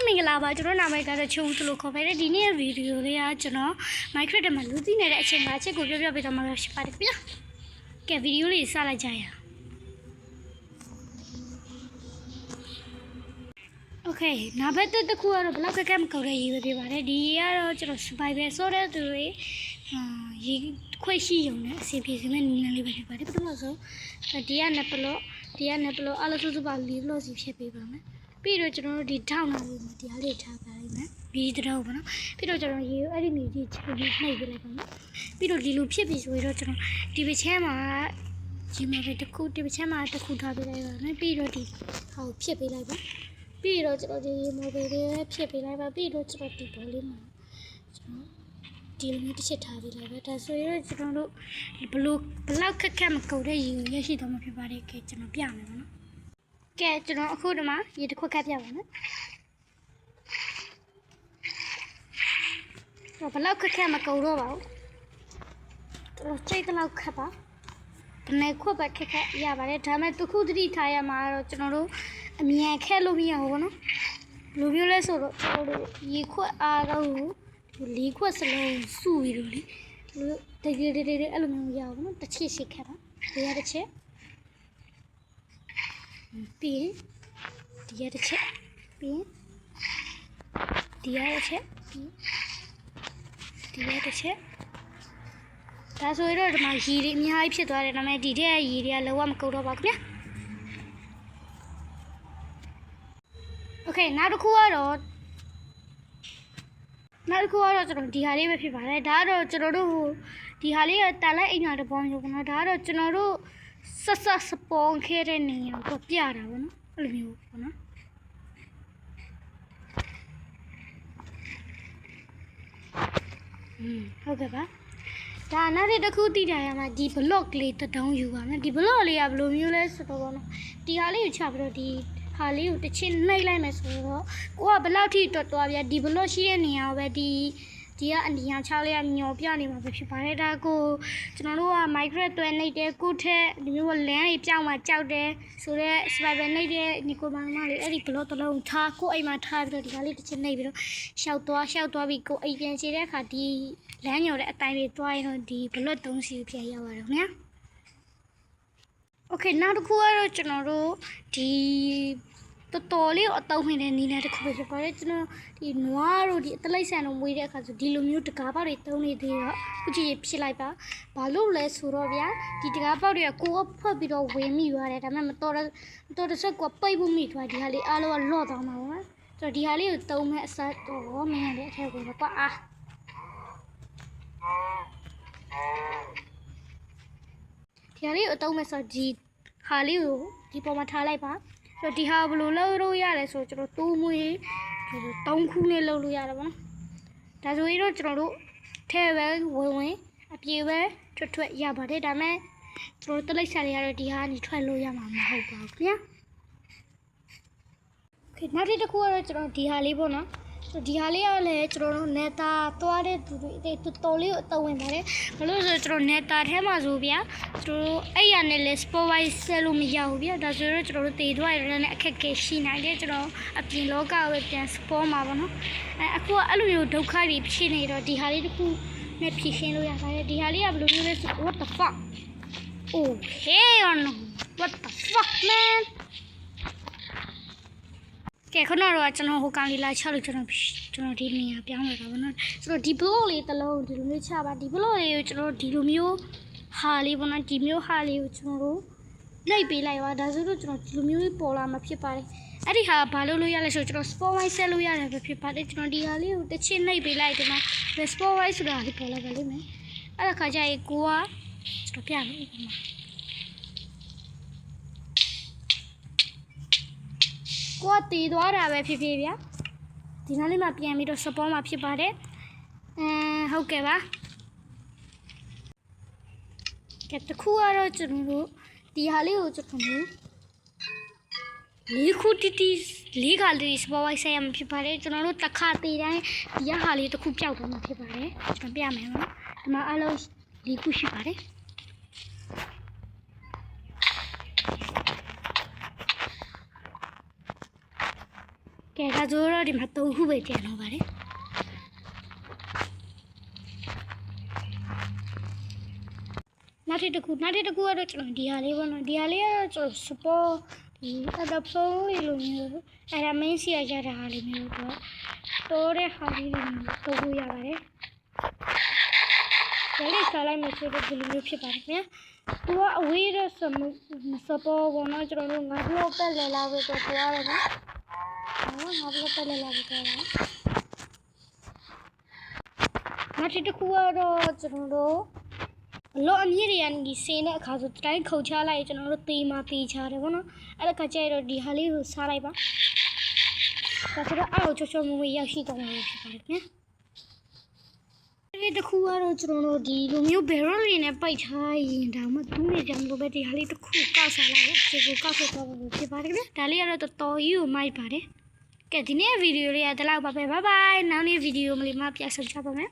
မင်္ဂလာပါကျွန်တော်နာမည်ကတော့ချုံသူလို့ခေါ်ပါတယ်ဒီနေ့ဗီဒီယိုလေးကကျွန်တော် Minecraft ထဲမှာလူသိနေတဲ့အချိန်မှာအချက်ကိုပြောပြပေးတော့မှာဖြစ်ပါတယ်ခင်ဗျာကဲဗီဒီယိုလေးစလိုက်ကြရအောင်โอเคနောက်ဘက်တစ်ခုကတော့ဘလောက်ကကမကောက်တဲ့ရေးပဲပြပါတယ်ဒီကတော့ကျွန်တော် survival ဆိုတဲ့သူတွေရေးခွင့်ရှိရုံနဲ့အစီအပြေစမဲ့နည်းနည်းလေးပဲဖြစ်ပါတယ်ပထမဆုံးဒီကနပလောအလစုစုပါ4ဘလော့စီဖြစ်ပေးပါမယ်ပြီးတော့ကျွန်တော်တို့ဒီထောင်းလာလေးမှာတရားလေးထားပါလိမ့်မယ်ဘီးတော့ပေါ့နော်ပြီးတော့ကျွန်တော်ရေအဲ့ဒီမြေကြီးချက်ပြီးနှိပ်ပေးလိုက်ပါမယ်ပြီးတော့ဒီလိုဖြစ်ပြီဆိုရင်တော့ကျွန်တော်ဒီပချဲမှာဒီမှာပဲတစ်ခုဒီပချဲမှာတစ်ခုထားပေးလိုက်ပါမယ်ပြီးတော့ဒီဟောဖြစ်ပေးလိုက်ပါပြီးတော့ကျွန်တော်ဒီမော်ဘယ်လေးဖြစ်ပေးလိုက်ပါပြီးတော့ကျွန်တော်ဒီဘောလေးမှာကျွန်တော်ဒီလိုမျိုးတစ်ချက်ထားပေးလိုက်ပါဒါဆိုရင်ကျွန်တော်တို့ဘလောက်ခက်မကုန်တဲ့ရေရရှိတော့မှာဖြစ်ပါတယ်ကဲကျွန်တော်ပြမယ်ပေါ့နော်ကဲကျွန်တော်အခုဒီမှာရေတစ်ခွက်ကပ်ပြပါမယ်ဘလောက်ခက်မကုန်တော့ပါဘူးကျွန်တော်ချိန်တလောက်ခက်ပါဘယ်နဲ့ခွက်ပဲခက်ရပါတယ်ဒါပေမဲ့တစ်ခုတတိထားရမှာတော့ကျွန်တော်တို့အမြန်ခက်လို့မရဘူးပေါ့နော်လူမျိုးလဲဆိုတော့ကျွန်တော်တို့ရေခွက်အားတော့ဒီ4ခွက်စလုံးစုပြီးတော့လေတကယ်အဲ့လိုမျိုးမရဘူးနော်တစ်ချက်ရှိခက်ပါဒီရတစ်ချက်ပြီးဒီရတစ်ချက်ပြီးဒီရတစ်ချက်ဒီရတစ်ချက်ဒါဆိုရင်တော့ဒီမှာရေတွေအများကြီးဖြစ်သွားတယ်ဒါပေမဲ့ဒီတဲ့ရေတွေကလောကမကုန်တော့ပါခင်ဗျာโอเคနောက်တစ်ခုကတော့ကျွန်တော်ဒီဟာလေးပဲဖြစ်ပါတယ်ဒါကတော့ကျွန်တော်တို့ဒီဟာလေးကတာလိုက်အိမ်နာတစ်ပေါင်းရောပေါ့နော်ဒါကတော့ကျွန်တော်တို့ဆက်စပွန်ခဲတဲ့နေရာကိုပြတာပေါ့နော်အဲ့လိုမျိုးပေါ့နော်ဟုတ်ကဲ့ပါဒါနောက်တစ်ခုတည်တာရမှာဒီ block လေးတောင်းယူပါမယ်ဒီ block လေးကဘယ်လိုမျိုးလဲဆိုတော့ပေါ့နော်ဒီဟာလေးကိုချပြီးတော့ဒီဟာလေးကိုတစ်ချင်းနှိပ်လိုက်မယ်ဆိုတော့ကိုကဘယ်လောက်ထိတွတ်သွားပြဒီ block ရှိတဲ့နေရာကိုပဲဒီကအနီရောင်ချောင်းလေးကမျောပြနေမှာပဲဖြစ်ပါတယ်ဒါကိုကျွန်တော်တို့က Minecraft တွဲနှိပ်တယ်ကိုထက်ဒီမျိုးလမ်းကြီးပြောင်းမှကြောက်တယ်ဆိုတော့ survival နှိပ်တဲ့ညီကိုမောင်မလေးအဲ့ဒီ block တစ်လုံးထားကိုအိမ်မှာထားပြီးတော့ဒီကလေးတစ်ချက်နှိပ်ပြီးတော့ရှောက်သွားပြီးကိုအိမ်ပြန်ချတဲ့အခါဒီလမ်းညော်တဲ့အတိုင်းလေးသွားရင်တော့ဒီ block 3စီပြန်ရောက်ရတယ်ခင်ဗျာโอเคနောက်တစ်ခုကတော့ကျွန်တော်တို့ဒီတော်လေးအတောင်းဝင်တဲ့နီးနဲ့တစ်ခုပဲဖြစ်ပါတယ်ကျွန်တော်ဒီနွားတို့ဒီအတလိပ်ဆန်တို့မွေးတဲ့အခါဆိုဒီလိုမျိုးတကားပေါက်တွေတုံးနေသေးတော့ခုကြည့်ဖြစ်လိုက်ပါဘာလို့လဲဆိုတော့ဗျာဒီတကားပေါက်တွေကကိုယ်ဖတ်ပြီးတော့ဝင်မိရတယ်ဒါပေမဲ့မတော်တဲ့ဆက်ကိုပိတ်ဖို့မိသွားဒီဟာလေးအားလုံးကလော့သွားမှာပါဆိုတော့ဒီဟာလေးကိုတုံးမဲ့အစားတော့မင်းရတဲ့အထက်ကိုကွာအားဒီဟာလေးကိုတုံးမဲ့ဆိုဒီဟာလေးကိုဒီပေါ်မှာထားလိုက်ပါဆိုတော့ဒီဟာဘယ်လိုလုပ်လို့ရလဲဆိုတော့ကျွန်တော်တိုးမွေး3ခုနဲ့လုပ်လို့ရတယ်ပေါ့နော်ဒါဆိုရင်တော့ကျွန်တော်တို့ထဲပဲဝင်အပြေပဲထွက်ရပါတယ်ဒါပေမဲ့ကျွန်တော်တလိုက်စားလေးကတော့ဒီဟာကနေထွက်လို့ရမှာမဟုတ်ပါဘူးခင်ဗျာโอเคနောက်တစ်ခုကတော့ကျွန်တော်ဒီဟာလေးပေါ့နော်ဒီဟာလေးကလည်းကျွန်တော်တို့ neta သွားတဲ့သူတွေတော်လေးကိုအသုံးဝင်ပါတယ်ဘာလို့ဆိုတော့ကျွန်တော် neta ထဲမှာဆိုဗျာကျွန်တော်အဲ့ရနဲ့လဲ spotlight ဆက်လို့မရဘူးဗျာဒါဆိုတော့ကျွန်တော်တို့တည်သွားရတဲ့အခက်အခဲရှိနိုင်တယ်ကျွန်တော်အပြင်လောကပဲပြန် spot မှာပေါ့နော်အခုကအဲ့လိုမျိုးဒုက္ခတွေဖြစ်နေတော့ဒီဟာလေးတစ်ခုနဲ့ဖြေရှင်းလို့ရပါတယ်ဒီဟာလေးကဘယ်လိုမျိုးလဲဆို what the fuck oh hell no what the fuck manကဲခုနကတော့ကျွန်တော်ဟိုကောင်လေးလာချလို့ကျွန်တော်ဒီနေရာပြောင်းလာတာပေါ့နော်ဆိုတော့ဒီ block လေးတစ်လုံးဒီလိုမျိုးချပါဒီ block လေးကိုကျွန်တော်ဒီလိုမျိုးဟာလေးပေါ့နော်ဒီမျိုးဟာလေးကိုကျွန်တော်တို့နှိပ်ပေးလိုက်ပါဒါဆိုတော့ကျွန်တော်ဒီလိုမျိုးပေါ်လာမှာဖြစ်ပါတယ်အဲ့ဒီဟာဘာလို့ရလဲဆိုကျွန်တော် spotlight ဆက်လို့ရတယ်ပဲဖြစ်ပါတယ်ကျွန်တော်ဒီဟာလေးကိုတစ်ချင်းနှိပ်ပေးလိုက်ဒီမှာ spotlight ဆိုတာလေးပေါ်လာပါလိမ့်မယ်အဲ့ဒါခါကျရင်ကိုကကျွန်တော်ပြမယ်ဒီမှာကိုကတည်သွားတာပဲဖြစ်ဗျာဒီနားလေးမှာပြန်ပြီးတော့စပေါ်မှာဖြစ်ပါတယ်ဟုတ်ကဲ့ပါကဲတခုကတော့ကျွန်တော်တို့ဒီဟာလေးကိုကျွန်တော်တို့လေးခုတီလေးခါလေးစပေါ်ဝိုက်ဆက်ရမှာဖြစ်ပါတယ်ကျွန်တော်တို့တစ်ခါတည်တိုင်းဒီဟာလေးတစ်ခုပျောက်သွားမှာဖြစ်ပါတယ်ကျွန်တော်ပြမယ်နော်ဒီမှာအားလုံးလေးခုရှိပါတယ် က ကဲဒါဆိုတော့ဒီမှာ3ခုပဲကျန်တော့ပါတယ်နောက်တစ်ခုကတော့ကျွန်တော်ဒီဟာလေးပေါ့နော်ဒီဟာလေးကတော့ကျွန်တော် support ဒီadaptation လေးလိုမျိုးအဲ့ဒါ main စီရတာဟာလေးမျိုးတော့တိုးတဲ့ဟာလေးတွေမျိုးတိုးလို့ရပါတယ်ဒါလေးစားလိုက်မှဆိုတော့ဒီလိုမျိုးဖြစ်ပါတယ်ခင်ဗျာသူကအဝေးတော့support ပေါ့နော်ကျွန်တော်တို့ငါပြောတက်လဲလာပဲတော့သွားရတယ်နော်ငါပြောတက်လဲလာပဲသွားတယ်နောက်တစ်ခုကတော့ကျွန်တော်တို့အလောအမြင့်တွေကနေစင်းတဲ့အခါဆိုတိုင်းခုတ်ချလိုက်ကျွန်တော်တို့တေးမှတေးချတယ်ပေါ့နော်အဲ့ဒါကကြိုက်တော့ဒီဟာလေးကိုစားလိုက်ပါဒါဆိုတော့အောက်ချောချောမွေ့မွေ့ရောက်ရှိသွားမှာဖြစ်ပါတယ်ခင်ဗျာဒီတစ်ခုကတော့ကျွန်တော်တို့ဒီလိုမျိုး barrel လေးနဲ့ပိတ်ထားရင်ဒါမှသူ့နေကြမလို့ပဲဒီဟာလေးတစ်ခုကောက်စားလိုက်အခြေကိုကောက်ဆက်သွားဖို့ဖြစ်ပါတယ်ခင်ဗျာဒါလေးကတော့တော်တော်ကြီးကိုမိုက်ပါတယ်ကဲဒီနေ့ဗီဒီယိုလေးကဒီလောက်ပါပဲ bye bye နောက်နေ့ဗီဒီယိုမလေးမှပြန်ဆက်ကြပါမယ်